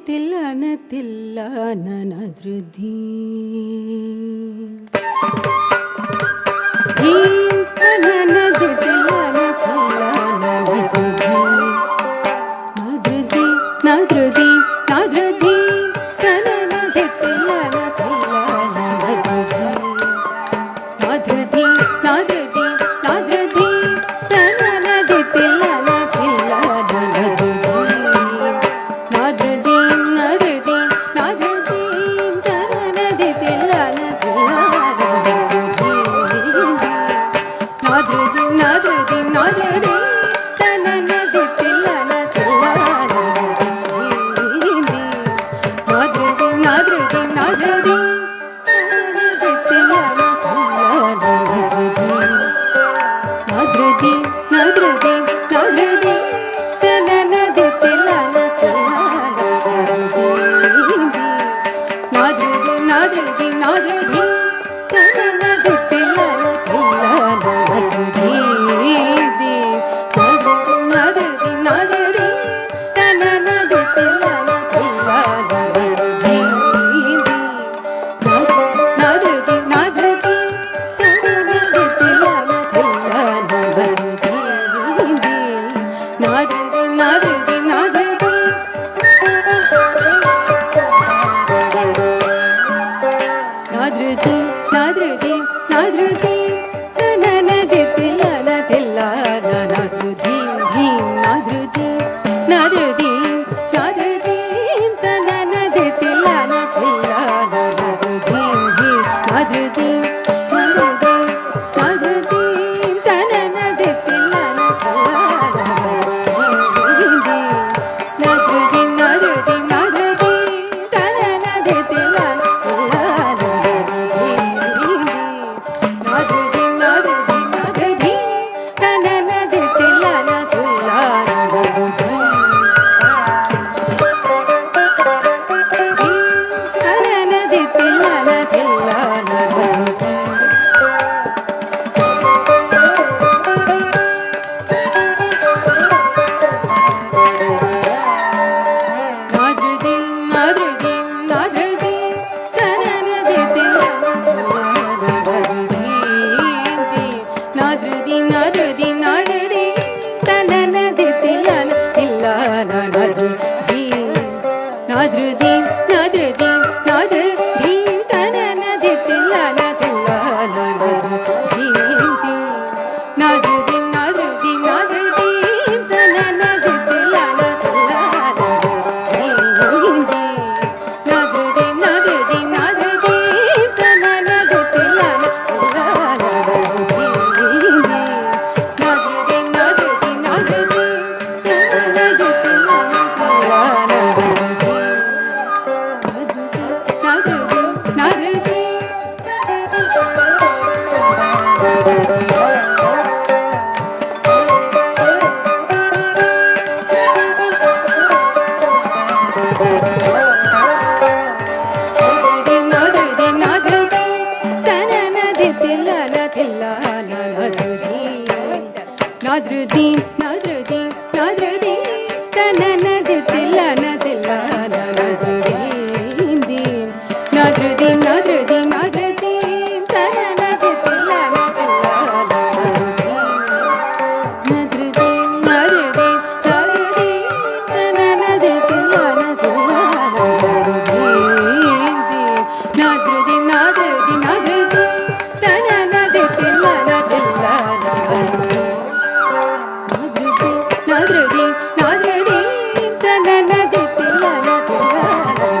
ತಿಲ್ಲನ ತಿಲ್ಲನ ನದೃಧಿ ನನದ ತಿಲ್ಲನ ತಿಲ್ಲನ ನದೃಧಿ ನದೃಧಿ ನದೃಧಿ ನದೃಧಿ ನನದ ತಿಲ್ಲನ ತಿಲ್ಲನ ನದೃಧಿ ನದೃಧಿ ನದೃಧಿ ನದೃಧಿ ನನದ ತಿಲ್ಲನ ತಿಲ್ಲನ ನದೃಧಿ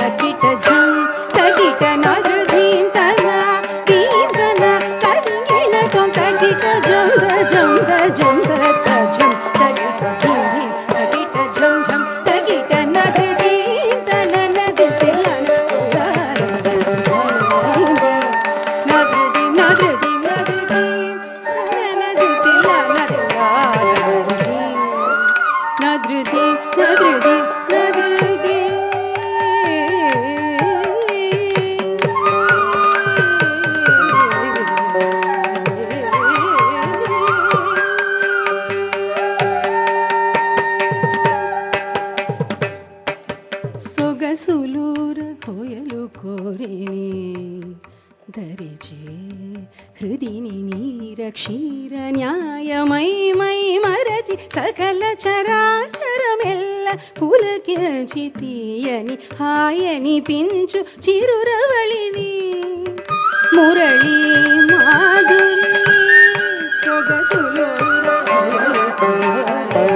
తకిట ఝం తకిట నాదృధీం తనా దీం తనా తకిళతో తకిట ఝం ఝం ఝం ఝం తకిట ఝం ధీం తకిట ఝం ఝం తకిట నాదృధీం తనా నదితిలన నాదృధీం నాదృధీం నాదృధీం నదితిలన నాదృధీం నాదృధీం సొగసులూర కోయలు కోరిని ధరిచే హృదిని నీరక్షీర న్యాయమై మై మరచి సకల చరాచరమెల్ల పులకించి తీయని హాయని పించు చిరురవళిని మురళి మాధురి సొగసులూర కోయలు కోరిని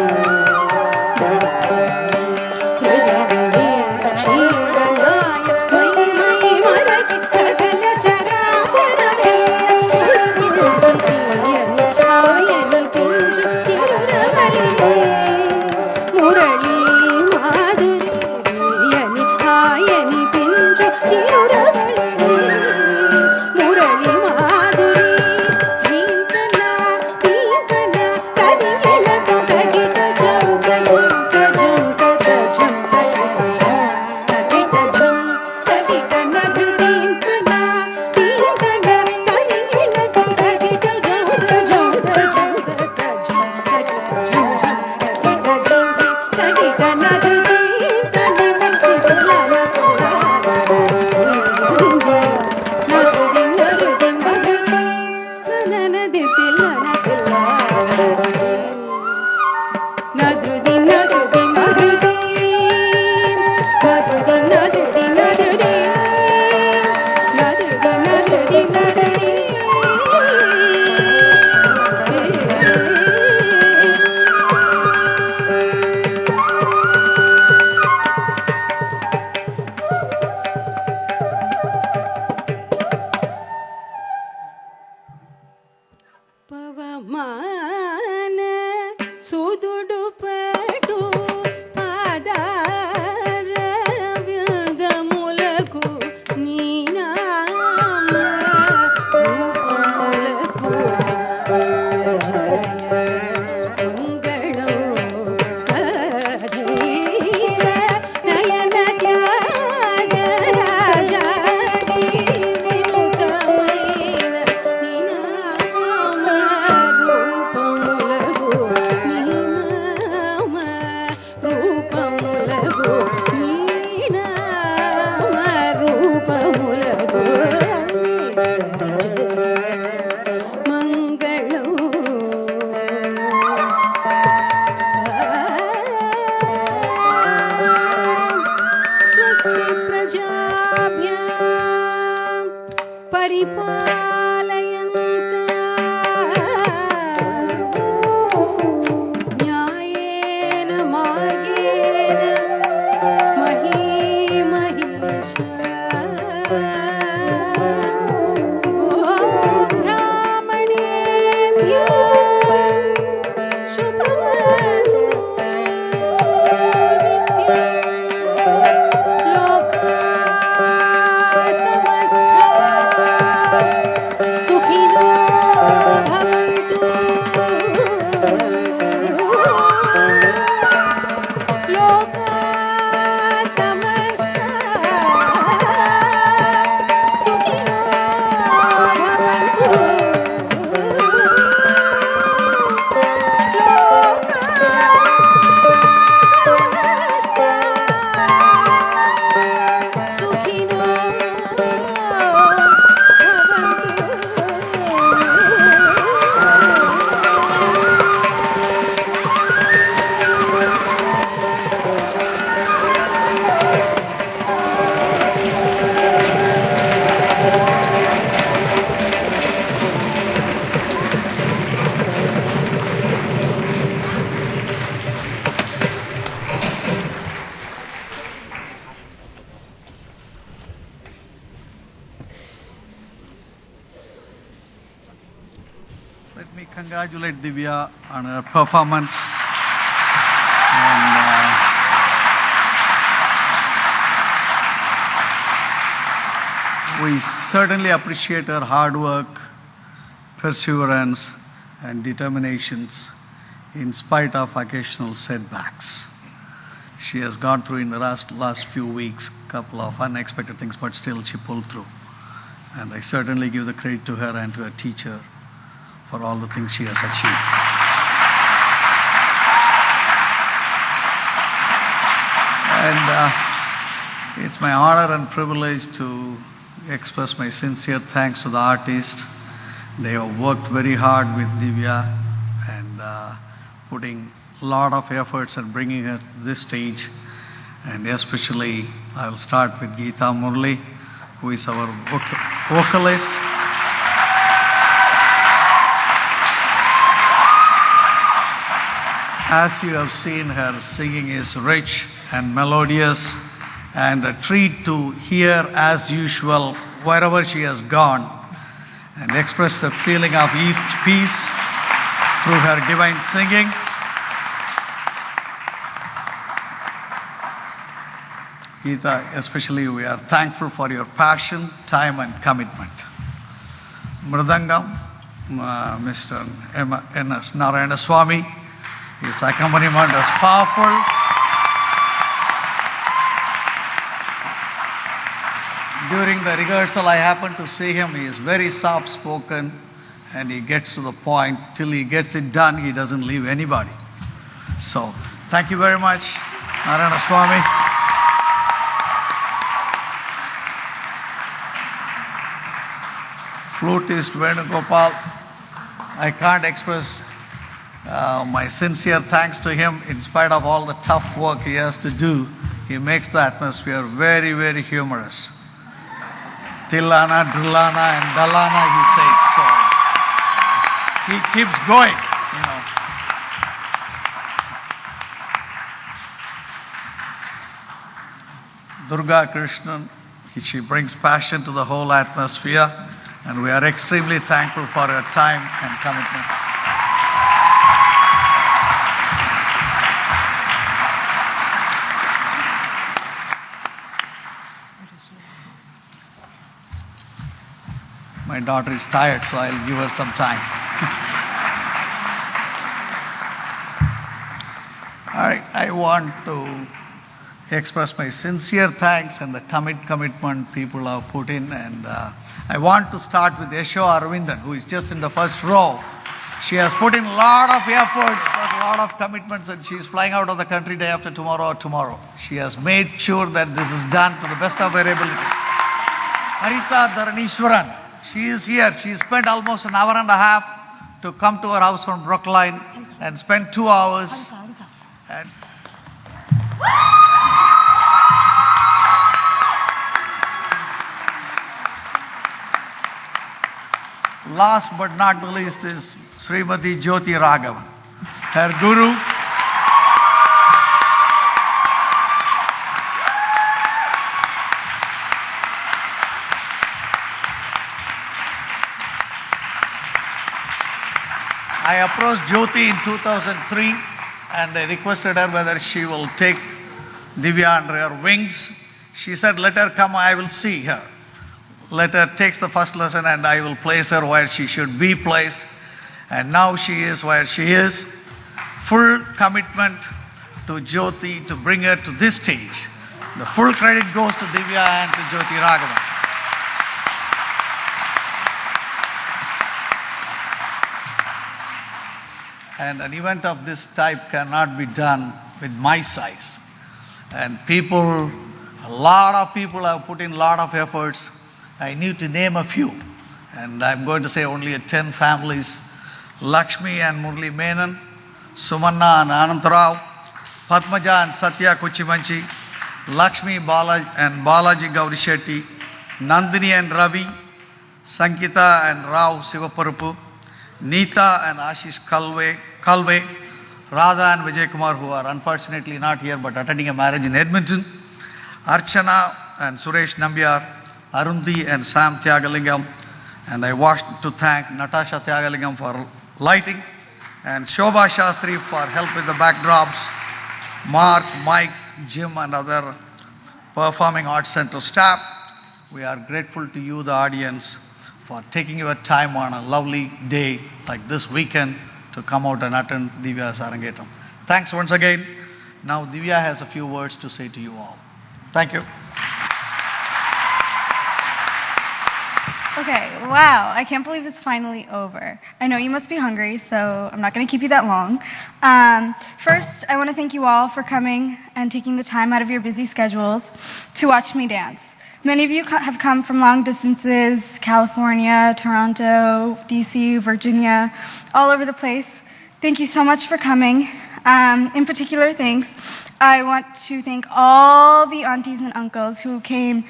పవమాన సుదుడు పటు పాదార వ్యూధములకు నీ నామ రూపములకు మంగళం అధీర నయన త్యాగ రాజా విముఖమైన నీ నామ రూపములకు నీ నామ రూపములకు నీ నామ రూపములకు మంగళం స్వస్తి ప్రజాభ్యాం పరిపాలయంతాం న్యాయేన మార్గేణ గోబ్రాహ్మణేభ్యో శుభమస్తు నిత్యం లోకా సమస్తా సుఖినో భవంతు లోకా సమస్తా సుఖినో me congratulate Divya on her performance. And we certainly appreciate her hard work, perseverance, and determinations in spite of occasional setbacks. She has gone through in the last few weeks a couple of unexpected things, but still she pulled through. And I certainly give the credit to her and to her teacher for all the things she has achieved. And it's my honor and privilege to express my sincere thanks to the artists. They have worked very hard with Divya and putting a lot of efforts and bringing her to this stage. And especially, I will start with Geeta Murli, who is our vocalist. As you have seen, her singing is rich and melodious and a treat to hear as usual wherever she has gone and express the feeling of each piece through her divine singing. Geeta, especially we are thankful for your passion, time and commitment. Mridangam, Mr. N.S. Narayana Swami, his accompaniment is powerful. During the rehearsal, I happened to see him. He is very soft-spoken and he gets to the point. Till he gets it done, he doesn't leave anybody. So, thank you very much, Narayana Swami. Flutist Venugopal, I can't express my sincere thanks to him. In spite of all the tough work he has to do, he makes the atmosphere very, very humorous. Tillana, Drillana and Dalana, he says. So he keeps going, you know. Durga Krishnan, she brings passion to the whole atmosphere, and we are extremely thankful for her time and commitment. My daughter is tired, so I'll give her some time. All right, I want to express my sincere thanks and the commitment people have put in. And I want to start with Yasho Arvindan, who is just in the first row. She has put in a lot of efforts, a lot of commitments, and she's flying out of the country day after tomorrow or tomorrow. She has made sure that this is done to the best of her ability. Harita Dharanishwaran, she is here. She spent almost an hour and a half to come to her house from Brookline and spent 2 hours. And last but not the least is Srimati Jyoti Raghavan, her guru. I approached Jyoti in 2003 and I requested her whether she will take Divya under her wings. She said, let her come, I will see her. Let her take the first lesson and I will place her where she should be placed. And now she is where she is. Full commitment to Jyoti to bring her to this stage. The full credit goes to Divya and to Jyoti Raghavan. And an event of this type cannot be done with my size. And people, a lot of people have put in a lot of efforts. I need to name a few. And I'm going to say only 10 families. Lakshmi and Murli Menon, Sumanna and Anantarao, Padmaja and Satya Kuchimanchi, Lakshmi and Balaji Gaurishetty, Nandini and Ravi, Sankita and Rao Sivaparupu, Neeta and Ashish Kalve, Radha and Vijay Kumar, who are unfortunately not here but attending a marriage in Edmonton, Archana and Suresh Nambiar, Arundi and Sam Thyagalingam, and I want to thank Natasha Thyagalingam for lighting, and Shobha Shastri for help with the backdrops, Mark, Mike, Jim, and other Performing Arts Center staff. We are grateful to you, the audience, for taking your time on a lovely day like this weekend to come out and attend Divya's Arangetam. Thanks once again. Now Divya has a few words to say to you all. Thank you. Okay, wow, I can't believe it's finally over. I know you must be hungry, so I'm not going to keep you that long. First, I want to thank you all for coming and taking the time out of your busy schedules to watch me dance. Many of you have come from long distances, California, Toronto, DC, Virginia, all over the place. Thank you so much for coming. In particular, thanks. I want to thank all the aunties and uncles who came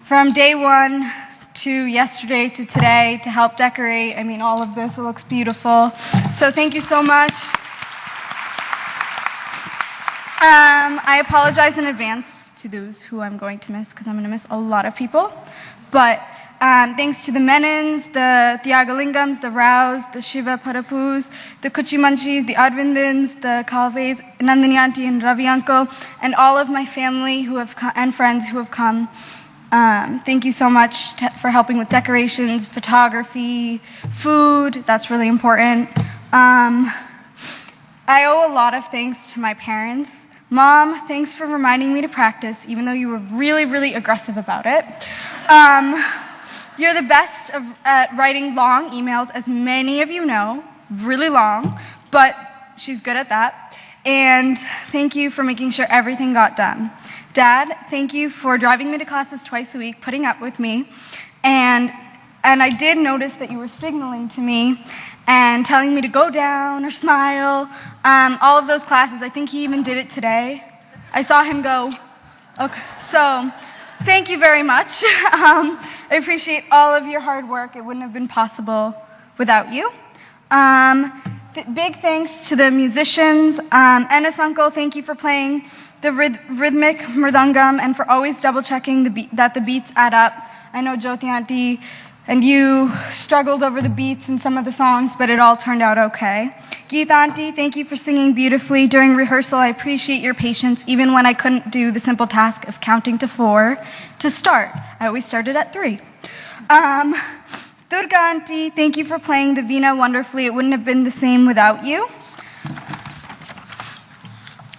from day one to yesterday to today to help decorate. I mean, all of this, it looks beautiful. So thank you so much. I apologize in advance to those who I'm going to miss, because I'm going to miss a lot of people. But thanks to the Menins, the Tyagalingams, the Raos, the Shiva Parapus, the Kuchimanchis, the Advindins, the Kalves, Nandini Auntie and Ravi Uncle, and all of my family who have and friends who have come. Thank you so much for helping with decorations, photography, food. That's really important. I owe a lot of thanks to my parents. Mom, thanks for reminding me to practice, even though you were really, really aggressive about it. You're the best at writing long emails, as many of you know, really long, but she's good at that. And thank you for making sure everything got done. Dad, thank you for driving me to classes twice a week, putting up with me. And I did notice that you were signaling to me and telling me to go down or smile. All of those classes, I think he even did it today. I saw him go. Okay, so thank you very much. I appreciate all of your hard work. It wouldn't have been possible without you. Big thanks to the musicians. Ennis Uncle, thank you for playing the rhythmic mridangam and for always double-checking that the beats add up. I know Jyoti Auntie and you struggled over the beats in some of the songs, but it all turned out okay. Geet Auntie, thank you for singing beautifully during rehearsal. I appreciate your patience, even when I couldn't do the simple task of counting to 4 to start. I always started at 3. Durga Auntie, thank you for playing the veena wonderfully. It wouldn't have been the same without you.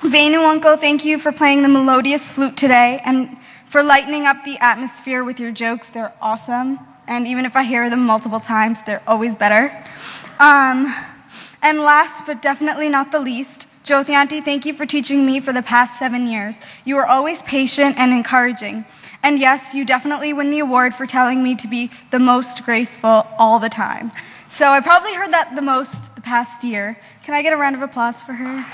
Venu Uncle, thank you for playing the melodious flute today and for lightening up the atmosphere with your jokes. They're awesome. And even if I hear them multiple times, they're always better. And last but definitely not the least, Jyoti Auntie, thank you for teaching me for the past 7 years. You were always patient and encouraging. And yes, you definitely win the award for telling me to be the most graceful all the time. So I probably heard that the most the past year. Can I get a round of applause for her?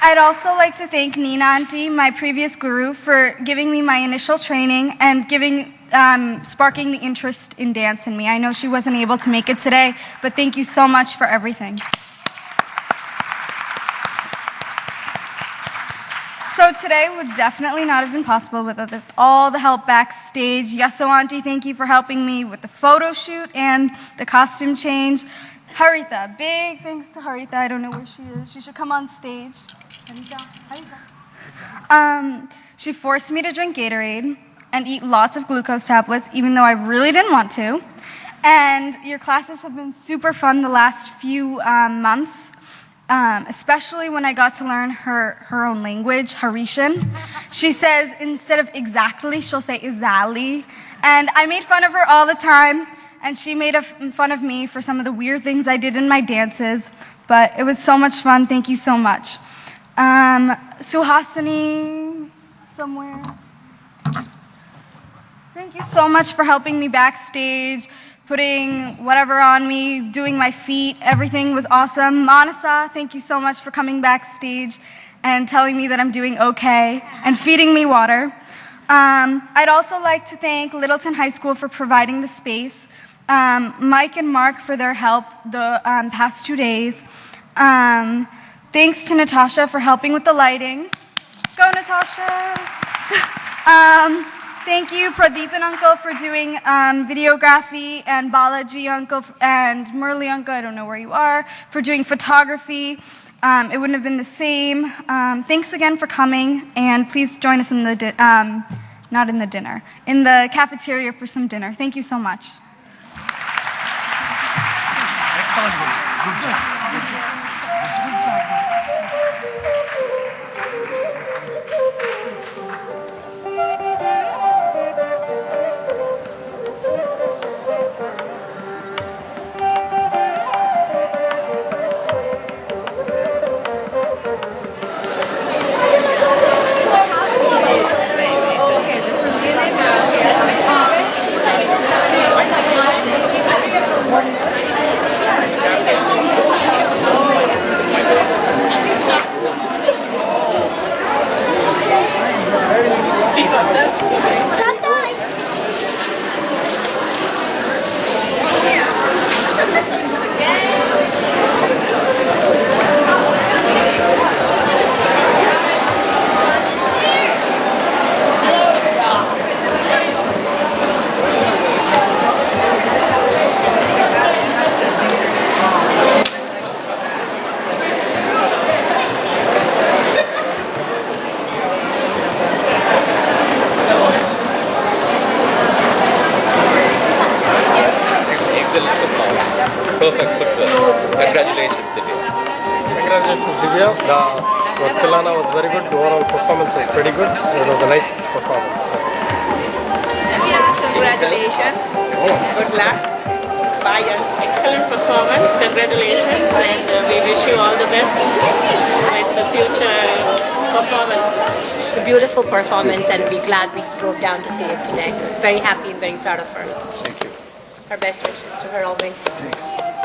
I'd also like to thank Nina Auntie, my previous guru, for giving me my initial training and sparking the interest in dance in me. I know she wasn't able to make it today, but thank you so much for everything. So today would definitely not have been possible without all the help backstage. Yeso Auntie, thank you for helping me with the photo shoot and the costume change. Haritha, big thanks to Haritha. I don't know where she is. She should come on stage. Haritha. She forced me to drink Gatorade and eat lots of glucose tablets, even though I really didn't want to. And your classes have been super fun the last few months. Especially when I got to learn her own language, Harishan. She says, instead of exactly, she'll say izali. And I made fun of her all the time, and she made fun of me for some of the weird things I did in my dances. But it was so much fun. Thank you so much. Suhasini, somewhere. Thank you so much for helping me backstage, putting whatever on me, doing my feet. Everything was awesome. Manasa, thank you so much for coming backstage and telling me that I'm doing okay and feeding me water. I'd also like to thank Littleton High School for providing the space, Mike and Mark for their help the past 2 days. Thanks to Natasha for helping with the lighting. Go, Natasha! Thank you, Pradeepan uncle, for doing videography, and Balaji uncle and Murli uncle, I don't know where you are, for doing photography. It wouldn't have been the same. Thanks again for coming, and please join us in the not in the dinner, in the cafeteria for some dinner. Thank you so much. Excellent. Good job. Perfect footwork. Congratulations, Divya. Congratulations, Divya. The Tilana was very good. The overall performance was pretty good. It was a nice performance. Congratulations. Good luck. Bye. Excellent performance. Congratulations, and we wish you all the best with the future performances. It's a beautiful performance, and we're glad we drove down to see it today. Very happy and very proud of her. Thank you. Our best wishes to her always. Thanks.